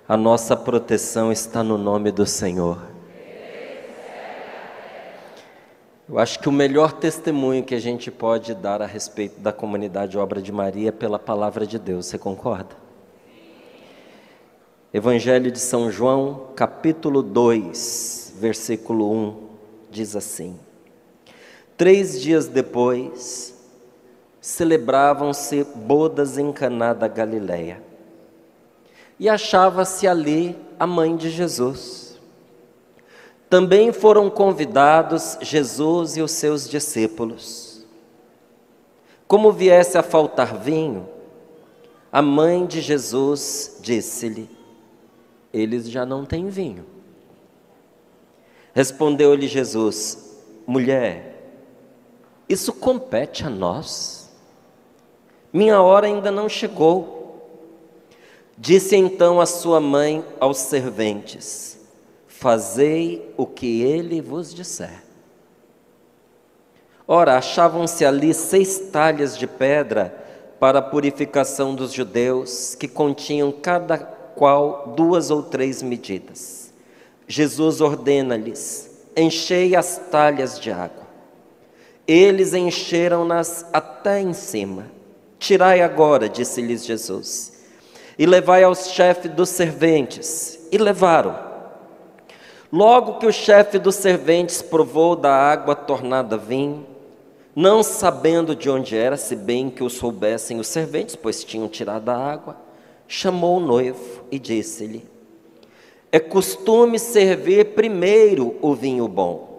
A nossa proteção está no nome do Senhor. Eu acho que o melhor testemunho que a gente pode dar a respeito da comunidade Obra de Maria é pela palavra de Deus, você concorda? Evangelho de São João, capítulo 2, versículo 1, diz assim: 3 dias depois, celebravam-se bodas em Caná da Galileia, e achava-se ali a mãe de Jesus. Também foram convidados Jesus e os seus discípulos. Como viesse a faltar vinho, a mãe de Jesus disse-lhe: eles já não têm vinho. Respondeu-lhe Jesus: mulher, isso compete a nós. Minha hora ainda não chegou. Disse então a sua mãe aos serventes: fazei o que ele vos disser. Ora, achavam-se ali 6 talhas de pedra para a purificação dos judeus, que continham cada qual 2 ou 3 medidas. Jesus ordena-lhes: enchei as talhas de água. Eles encheram-nas até em cima. Tirai agora, disse-lhes Jesus, e levai aos chefes dos serventes. E levaram. Logo que o chefe dos serventes provou da água tornada vinho, não sabendo de onde era, se bem que o soubessem os serventes, pois tinham tirado a água, chamou o noivo e disse-lhe: é costume servir primeiro o vinho bom.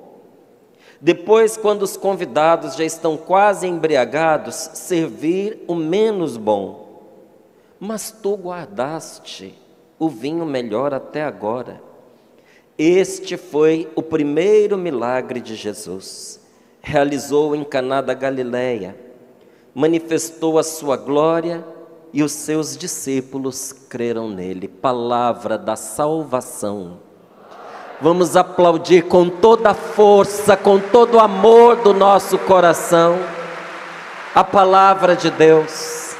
Depois, quando os convidados já estão quase embriagados, servir o menos bom. Mas tu guardaste o vinho melhor até agora. Este foi o primeiro milagre de Jesus. Realizou em Caná da Galileia, manifestou a sua glória e os seus discípulos creram nele. Palavra da salvação. Vamos aplaudir com toda a força, com todo o amor do nosso coração, a palavra de Deus.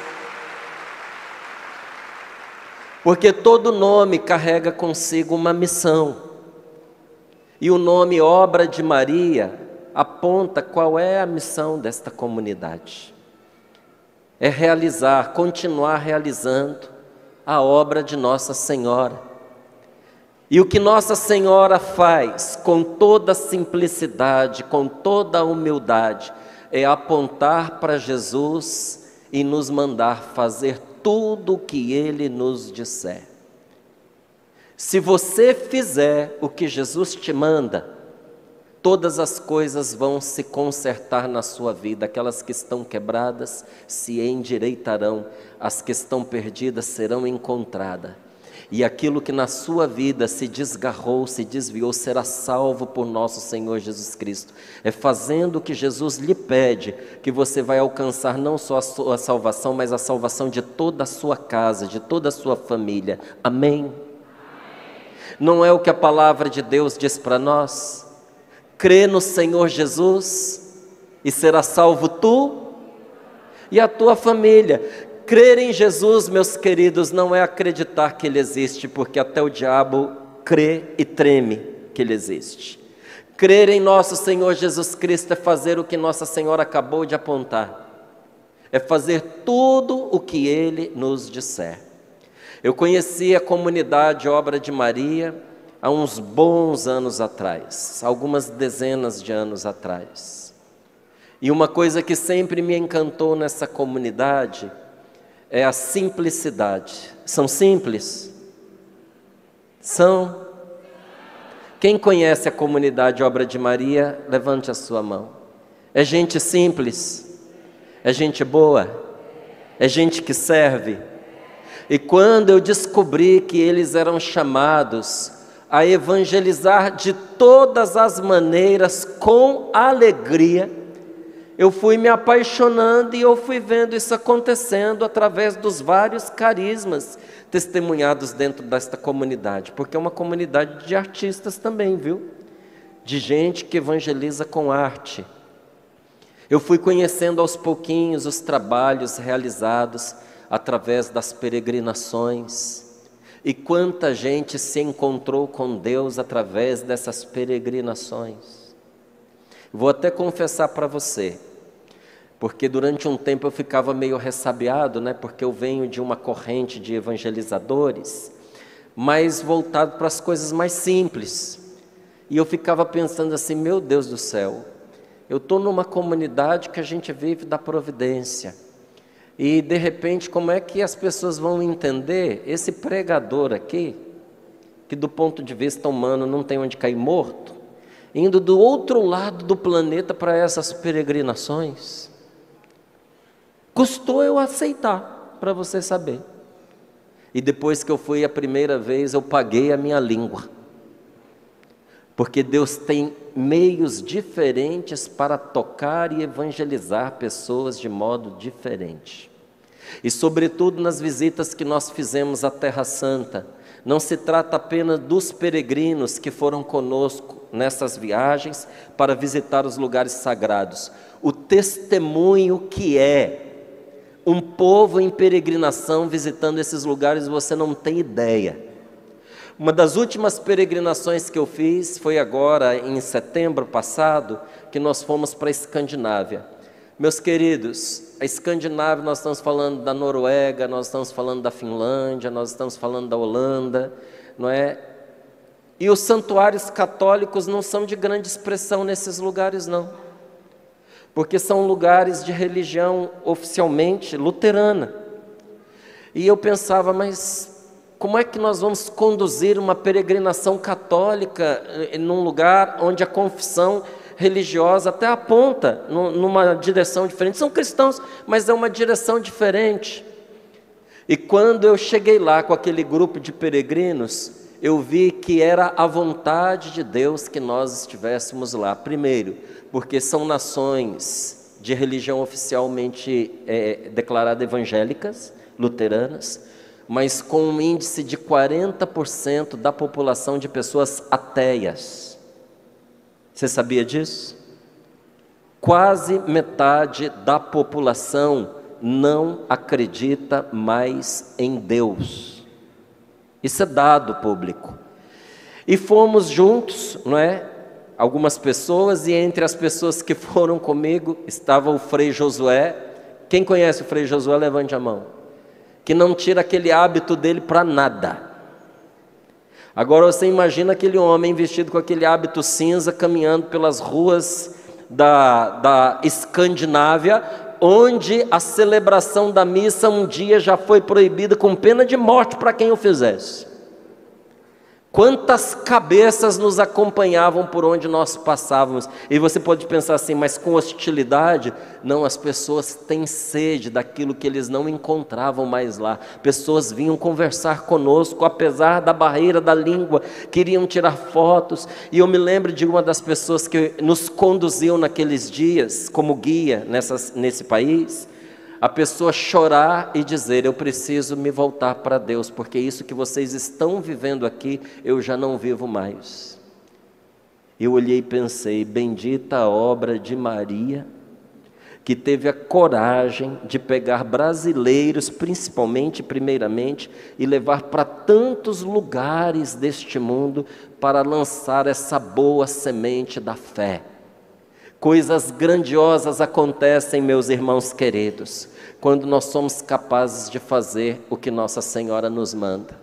Porque todo nome carrega consigo uma missão. E o nome Obra de Maria aponta qual é a missão desta comunidade. É realizar, continuar realizando a obra de Nossa Senhora. E o que Nossa Senhora faz com toda a simplicidade, com toda a humildade, é apontar para Jesus e nos mandar fazer tudo o que Ele nos disser. Se você fizer o que Jesus te manda, todas as coisas vão se consertar na sua vida. Aquelas que estão quebradas se endireitarão, as que estão perdidas serão encontradas. E aquilo que na sua vida se desgarrou, se desviou, será salvo por nosso Senhor Jesus Cristo. É fazendo o que Jesus lhe pede que você vai alcançar não só a sua salvação, mas a salvação de toda a sua casa, de toda a sua família. Amém? Não é o que a palavra de Deus diz para nós? Crê no Senhor Jesus e será salvo tu e a tua família. Crer em Jesus, meus queridos, não é acreditar que Ele existe, porque até o diabo crê e treme que Ele existe. Crer em nosso Senhor Jesus Cristo é fazer o que Nossa Senhora acabou de apontar. É fazer tudo o que Ele nos disser. Eu conheci a comunidade Obra de Maria há uns bons anos atrás, algumas dezenas de anos atrás. E uma coisa que sempre me encantou nessa comunidade é a simplicidade. São simples? São? Quem conhece a comunidade Obra de Maria, levante a sua mão. É gente simples? É gente boa? É gente que serve? E quando eu descobri que eles eram chamados a evangelizar de todas as maneiras, com alegria, eu fui me apaixonando e eu fui vendo isso acontecendo através dos vários carismas testemunhados dentro desta comunidade, porque é uma comunidade de artistas também, viu? De gente que evangeliza com arte. Eu fui conhecendo aos pouquinhos os trabalhos realizados através das peregrinações. E quanta gente se encontrou com Deus através dessas peregrinações. Vou até confessar para você, porque durante um tempo eu ficava meio ressabiado, né? Porque eu venho de uma corrente de evangelizadores, mais voltado para as coisas mais simples. E eu ficava pensando assim, meu Deus do céu, eu estou numa comunidade que a gente vive da providência. E de repente, como é que as pessoas vão entender esse pregador aqui, que do ponto de vista humano não tem onde cair morto, indo do outro lado do planeta para essas peregrinações? Custou eu aceitar, para você saber. E depois que eu fui a primeira vez, eu paguei a minha língua. Porque Deus tem meios diferentes para tocar e evangelizar pessoas de modo diferente. E sobretudo nas visitas que nós fizemos à Terra Santa, não se trata apenas dos peregrinos que foram conosco nessas viagens para visitar os lugares sagrados. O testemunho que é um povo em peregrinação visitando esses lugares, você não tem ideia. Uma das últimas peregrinações que eu fiz foi agora em setembro passado, que nós fomos para a Escandinávia. Meus queridos, a Escandinávia, nós estamos falando da Noruega, nós estamos falando da Finlândia, nós estamos falando da Holanda, não é? E os santuários católicos não são de grande expressão nesses lugares, não. Porque são lugares de religião oficialmente luterana. E eu pensava, mas como é que nós vamos conduzir uma peregrinação católica num lugar onde a confissão religiosa até aponta numa direção diferente? São cristãos, mas é uma direção diferente. E quando eu cheguei lá com aquele grupo de peregrinos, eu vi que era a vontade de Deus que nós estivéssemos lá. Primeiro, porque são nações de religião oficialmente declarada evangélicas, luteranas, mas com um índice de 40% da população de pessoas ateias. Você sabia disso? Quase metade da população não acredita mais em Deus. Isso é dado público. E fomos juntos, não é? Algumas pessoas, e entre as pessoas que foram comigo estava o Frei Josué. Quem conhece o Frei Josué, levante a mão. Que não tira aquele hábito dele para nada. Agora você imagina aquele homem vestido com aquele hábito cinza, caminhando pelas ruas da Escandinávia, onde a celebração da missa um dia já foi proibida com pena de morte para quem o fizesse. Quantas cabeças nos acompanhavam por onde nós passávamos? E você pode pensar assim, mas com hostilidade? Não, as pessoas têm sede daquilo que eles não encontravam mais lá. Pessoas vinham conversar conosco, apesar da barreira da língua, queriam tirar fotos. E eu me lembro de uma das pessoas que nos conduziu naqueles dias, como guia nesse país, a pessoa chorar e dizer, eu preciso me voltar para Deus, porque isso que vocês estão vivendo aqui, eu já não vivo mais. Eu olhei e pensei, bendita a obra de Maria, que teve a coragem de pegar brasileiros, principalmente, primeiramente, e levar para tantos lugares deste mundo, para lançar essa boa semente da fé. Coisas grandiosas acontecem, meus irmãos queridos, quando nós somos capazes de fazer o que Nossa Senhora nos manda.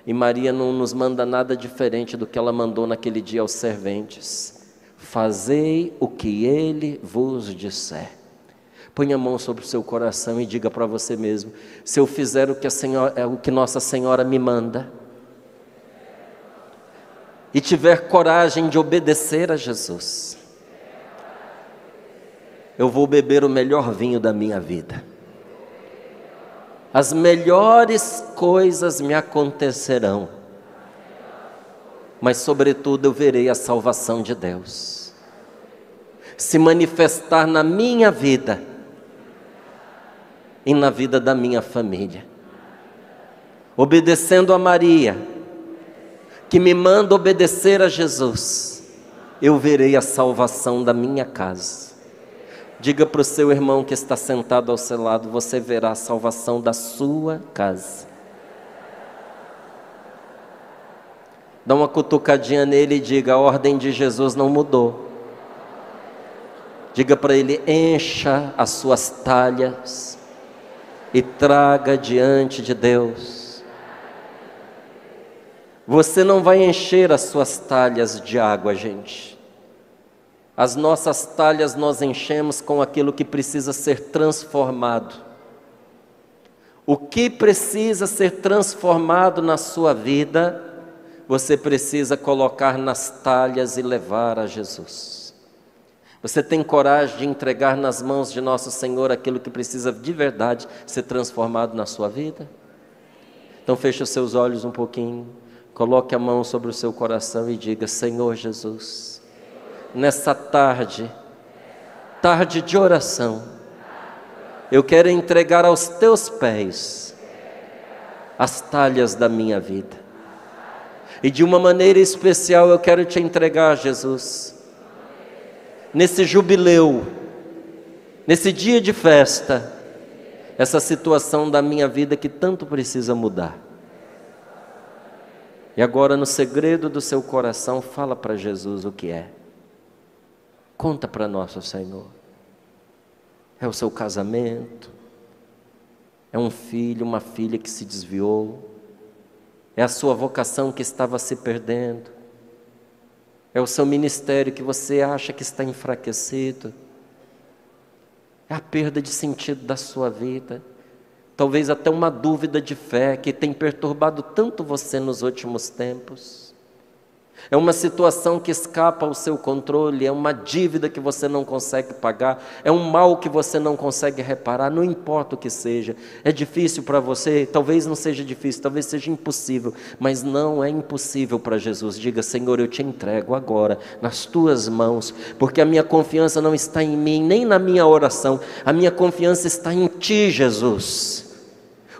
E Maria não nos manda nada diferente do que ela mandou naquele dia aos serventes. Fazei o que Ele vos disser. Põe a mão sobre o seu coração e diga para você mesmo, se eu fizer o que Nossa Senhora me manda, e tiver coragem de obedecer a Jesus, eu vou beber o melhor vinho da minha vida. As melhores coisas me acontecerão. Mas sobretudo eu verei a salvação de Deus se manifestar na minha vida e na vida da minha família. Obedecendo a Maria, que me manda obedecer a Jesus, eu verei a salvação da minha casa. Diga para o seu irmão que está sentado ao seu lado, você verá a salvação da sua casa. Dá uma cutucadinha nele e diga: a ordem de Jesus não mudou. Diga para ele: encha as suas talhas e traga diante de Deus. Você não vai encher as suas talhas de água, gente. As nossas talhas nós enchemos com aquilo que precisa ser transformado. O que precisa ser transformado na sua vida, você precisa colocar nas talhas e levar a Jesus. Você tem coragem de entregar nas mãos de nosso Senhor aquilo que precisa de verdade ser transformado na sua vida? Então feche os seus olhos um pouquinho, coloque a mão sobre o seu coração e diga: Senhor Jesus, nessa tarde de oração, eu quero entregar aos teus pés as talhas da minha vida. E de uma maneira especial eu quero te entregar, Jesus, nesse jubileu, nesse dia de festa, essa situação da minha vida que tanto precisa mudar. E agora, no segredo do seu coração, fala para Jesus o que é. Conta para nosso Senhor. É o seu casamento, é um filho, uma filha que se desviou, é a sua vocação que estava se perdendo, é o seu ministério que você acha que está enfraquecido, é a perda de sentido da sua vida, talvez até uma dúvida de fé que tem perturbado tanto você nos últimos tempos. É uma situação que escapa ao seu controle, é uma dívida que você não consegue pagar, é um mal que você não consegue reparar, não importa o que seja. É difícil para você? Talvez não seja difícil, talvez seja impossível, mas não é impossível para Jesus. Diga: Senhor, eu te entrego agora nas tuas mãos, porque a minha confiança não está em mim, nem na minha oração, a minha confiança está em ti, Jesus.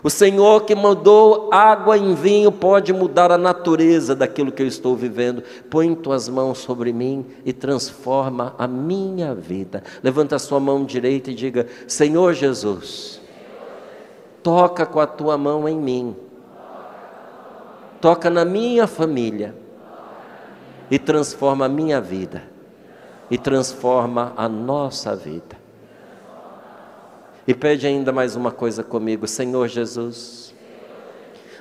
O Senhor que mudou água em vinho pode mudar a natureza daquilo que eu estou vivendo. Põe tuas mãos sobre mim e transforma a minha vida. Levanta a sua mão direita e diga: Senhor Jesus, toca com a tua mão em mim, toca na minha família e transforma a minha vida e transforma a nossa vida. E pede ainda mais uma coisa comigo: Senhor Jesus,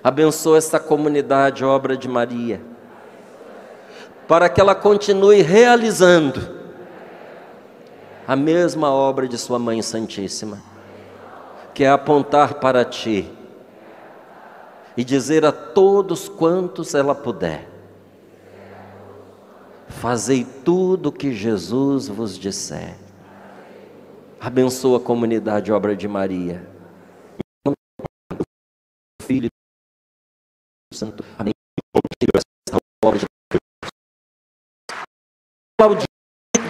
abençoa essa comunidade, obra de Maria, para que ela continue realizando a mesma obra de sua Mãe Santíssima, que é apontar para ti e dizer a todos quantos ela puder: fazei tudo o que Jesus vos disser. Abençoa a comunidade, obra de Maria. Filho Santo. Amém.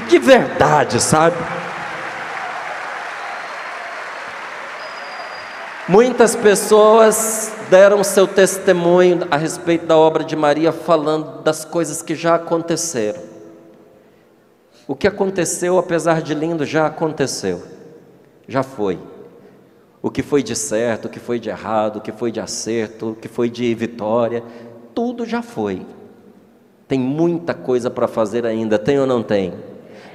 De verdade, sabe? Muitas pessoas deram seu testemunho a respeito da obra de Maria, falando das coisas que já aconteceram. O que aconteceu, apesar de lindo, já aconteceu, já foi. O que foi de certo, o que foi de errado, o que foi de acerto, o que foi de vitória, tudo já foi. Tem muita coisa para fazer ainda, tem ou não tem?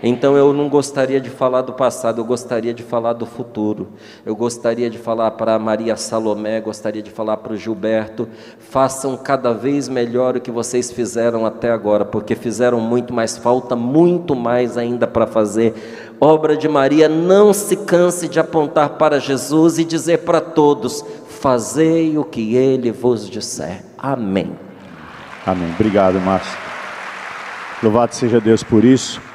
Então eu não gostaria de falar do passado, eu gostaria de falar do futuro. Eu gostaria de falar para a Maria Salomé, gostaria de falar para o Gilberto: façam cada vez melhor o que vocês fizeram até agora, porque fizeram muito, mas falta muito mais ainda para fazer. Obra de Maria, não se canse de apontar para Jesus e dizer para todos: fazei o que Ele vos disser. Amém. Amém. Obrigado, Márcio. Louvado seja Deus por isso.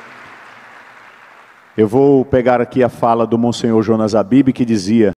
Eu vou pegar aqui a fala do Monsenhor Jonas Abib, que dizia: